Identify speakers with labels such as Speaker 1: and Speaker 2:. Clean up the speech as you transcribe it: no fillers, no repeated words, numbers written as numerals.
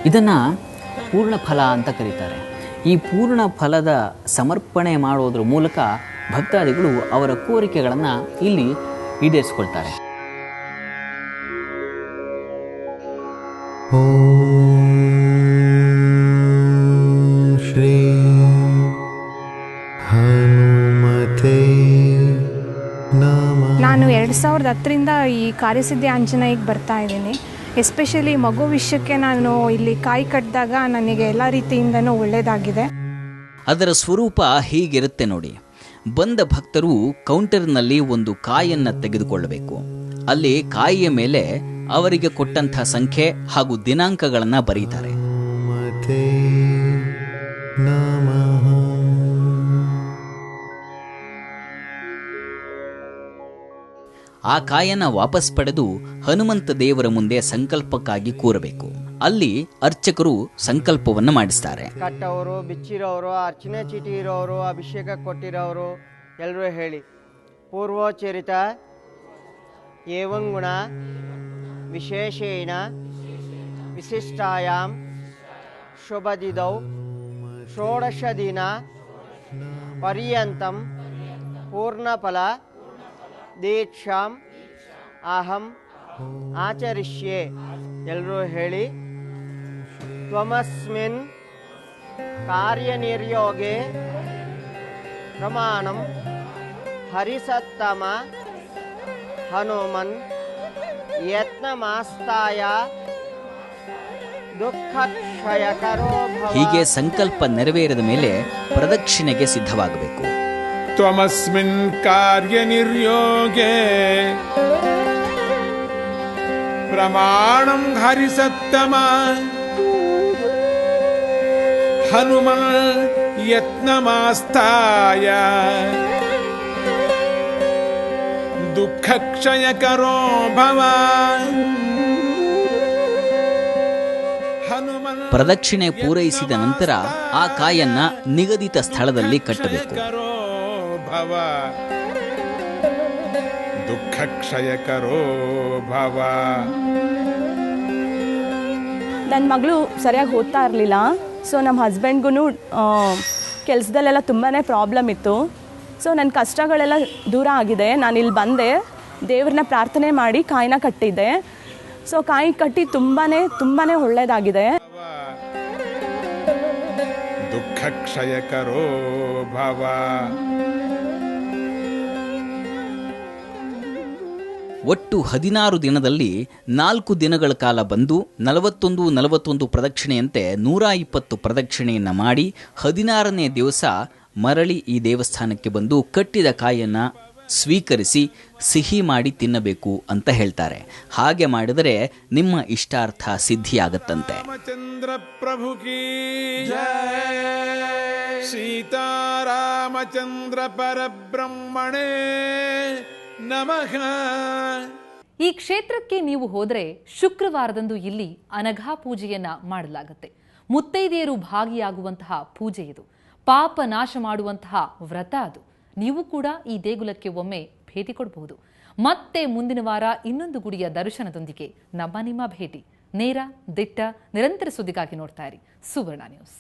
Speaker 1: ಇದನ್ನು ಪೂರ್ಣ ಫಲ ಅಂತ ಕರೀತಾರೆ. ಈ ಪೂರ್ಣ ಫಲದ ಸಮರ್ಪಣೆ ಮಾಡೋದ್ರ ಮೂಲಕ ಭಕ್ತಾದಿಗಳು ಅವರ ಕೋರಿಕೆಗಳನ್ನು ಇಲ್ಲಿ ಈಡೇರಿಸ್ಕೊಳ್ತಾರೆ.
Speaker 2: ಶ್ರೀ ಹನುಮತೆ ನಮಃ.
Speaker 3: ನಾನು 2010ರಿಂದ ಈ ಕಾರ್ಯಸಿದ್ಧಿ ಆಂಜನೇಯಕ್ಕೆ ಬರ್ತಾ ಇದ್ದೀನಿ. ಎಸ್ಪೆಷಲಿ ಮಗು ವಿಷಯಕ್ಕೆ ನಾನು ಇಲ್ಲಿ ಕಾಯಿ ಕಟ್ಟಿದಾಗ ನನಗೆ ಎಲ್ಲ ರೀತಿಯಿಂದನೂ ಒಳ್ಳೆಯದಾಗಿದೆ.
Speaker 1: ಅದರ ಸ್ವರೂಪ ಹೀಗಿರುತ್ತೆ ನೋಡಿ. ಬಂದ ಭಕ್ತರು ಕೌಂಟರ್ನಲ್ಲಿ ಒಂದು ಕಾಯನ್ನು ತೆಗೆದುಕೊಳ್ಳಬೇಕು. ಅಲ್ಲಿ ಕಾಯಿಯ ಮೇಲೆ ಅವರಿಗೆ ಕೊಟ್ಟಂಥ ಸಂಖ್ಯೆ ಹಾಗೂ ದಿನಾಂಕಗಳನ್ನು ಬರೀತಾರೆ. ಆ ಕಾಯನ್ನ ವಾಪಸ್ ಪಡೆದು ಹನುಮಂತ ದೇವರ ಮುಂದೆ ಸಂಕಲ್ಪಕ್ಕಾಗಿ ಕೂರಬೇಕು. ಅಲ್ಲಿ ಅರ್ಚಕರು ಸಂಕಲ್ಪವನ್ನು ಮಾಡಿಸ್ತಾರೆ.
Speaker 4: ಕಟ್ಟವರು, ಬಿಚ್ಚಿರೋರು, ಅರ್ಚನೆ ಚೀಟಿ ಇರೋರು, ಅಭಿಷೇಕ ಕೊಟ್ಟಿರೋರು ಎಲ್ಲರೂ ಹೇಳಿ. ಪೂರ್ವೋಚ್ಚರಿತ ಏವಂಗುಣ ವಿಶೇಷೇಣ ವಿಶಿಷ್ಟಾಯಾಂ ಶುಭದಿದೌ ಷೋಡಶ ದಿನ ಪರ್ಯಂತಂ ಪೂರ್ಣಫಲ ದೀಕ್ಷಾಂ ಅಹಂ ಆಚರಿಷ್ಯೆ ಎಲ್ಲರೂ ಹೇಳಿ. ತ್ವಮಸ್ಮಿನ್ ಕಾರ್ಯನಿರ್ಯೋಗೆ ಪ್ರಮಾಣಂ ಹರಿಸತ್ತಮ ಹನುಮನ್ ಯತ್ನಮಾಸ್ತಾಯ ದುಃಖಕ್ಷಯಕರೋ ಭವ.
Speaker 1: ಹೀಗೆ ಸಂಕಲ್ಪ ನೆರವೇರಿದ ಮೇಲೆ ಪ್ರದಕ್ಷಿಣೆಗೆ ಸಿದ್ಧವಾಗಬೇಕು.
Speaker 5: ತ್ವಮಸ್ಮಿನ್ ಕಾರ್ಯನಿರ್ಯೋಗೆ ಪ್ರಮಾಣಂ ಹರಿಸತ್ತಮ ಹನುಮನ್ ಯತ್ನಮಾಸ್ತಾಯ ದುಃಖಕ್ಷಯಕರೋ ಭವ.
Speaker 1: ಪ್ರದಕ್ಷಿಣೆ ಪೂರೈಸಿದ ನಂತರ ಆ ಕಾಯನ್ನ ನಿಗದಿತ ಸ್ಥಳದಲ್ಲಿ ಕಟ್ಟಬೇಕು.
Speaker 5: ದುಃಖಕ್ಷಯಕರೋ ಭವ.
Speaker 6: ನನ್ನ ಮಗಳು ಸರಿಯಾಗಿ ಓದ್ತಾ ಇರಲಿಲ್ಲ. ಸೊ ನಮ್ಮ ಹಸ್ಬೆಂಡ್ಗೂ ಕೆಲಸದಲ್ಲೆಲ್ಲ ತುಂಬಾ ಪ್ರಾಬ್ಲಮ್ ಇತ್ತು. ಸೊ ನನ್ನ ಕಷ್ಟಗಳೆಲ್ಲ ದೂರ ಆಗಿದೆ. ನಾನು ಇಲ್ಲಿ ಬಂದೆ, ದೇವ್ರನ್ನ ಪ್ರಾರ್ಥನೆ ಮಾಡಿ ಕಾಯಿನ ಕಟ್ಟಿದ್ದೆ. ಸೊ ಕಾಯಿ ಕಟ್ಟಿ ತುಂಬಾ ಒಳ್ಳೆಯದಾಗಿದೆ.
Speaker 5: ದುಃಖಕ್ಷಯಕರೋ ಭವ.
Speaker 1: ಒಟ್ಟು 16 ದಿನದಲ್ಲಿ 4 ದಿನಗಳ ಕಾಲ ಬಂದು 41 ಪ್ರದಕ್ಷಿಣೆಯಂತೆ 120 ಪ್ರದಕ್ಷಿಣೆಯನ್ನು ಮಾಡಿ 16ನೇ ದಿವಸ ಮರಳಿ ಈ ದೇವಸ್ಥಾನಕ್ಕೆ ಬಂದು ಕಟ್ಟಿದ ಕಾಯನ್ನು ಸ್ವೀಕರಿಸಿ ಸಿಹಿ ಮಾಡಿ ತಿನ್ನಬೇಕು ಅಂತ ಹೇಳ್ತಾರೆ. ಹಾಗೆ ಮಾಡಿದರೆ ನಿಮ್ಮ ಇಷ್ಟಾರ್ಥ ಸಿದ್ಧಿಯಾಗತ್ತಂತೆ.
Speaker 5: ರಾಮಚಂದ್ರ ಪ್ರಭು ಕೀ ಜಯ. ಸೀತಾರಾಮಚಂದ್ರ ಪರಬ್ರಹ್ಮಣೇ ನಮಃ.
Speaker 7: ಈ ಕ್ಷೇತ್ರಕ್ಕೆ ನೀವು ಹೋದರೆ ಶುಕ್ರವಾರದಂದು ಇಲ್ಲಿ ಅನಘಾ ಪೂಜೆಯನ್ನ ಮಾಡಲಾಗುತ್ತೆ. ಮುತ್ತೈದೆಯರು ಭಾಗಿಯಾಗುವಂತಹ ಪೂಜೆ ಇದು. ಪಾಪ ನಾಶ ಮಾಡುವಂತಹ ವ್ರತ ಅದು. ನೀವು ಕೂಡ ಈ ದೇಗುಲಕ್ಕೆ ಒಮ್ಮೆ ಭೇಟಿ ಕೊಡಬಹುದು. ಮತ್ತೆ ಮುಂದಿನ ವಾರ ಇನ್ನೊಂದು ಗುಡಿಯ ದರ್ಶನದೊಂದಿಗೆ ನಿಮ್ಮ ಭೇಟಿ. ನೇರ, ದಿಟ್ಟ, ನಿರಂತರ ಸುದ್ದಿಗಾಗಿ ನೋಡ್ತಾ ಇರಿ ಸುವರ್ಣ ನ್ಯೂಸ್.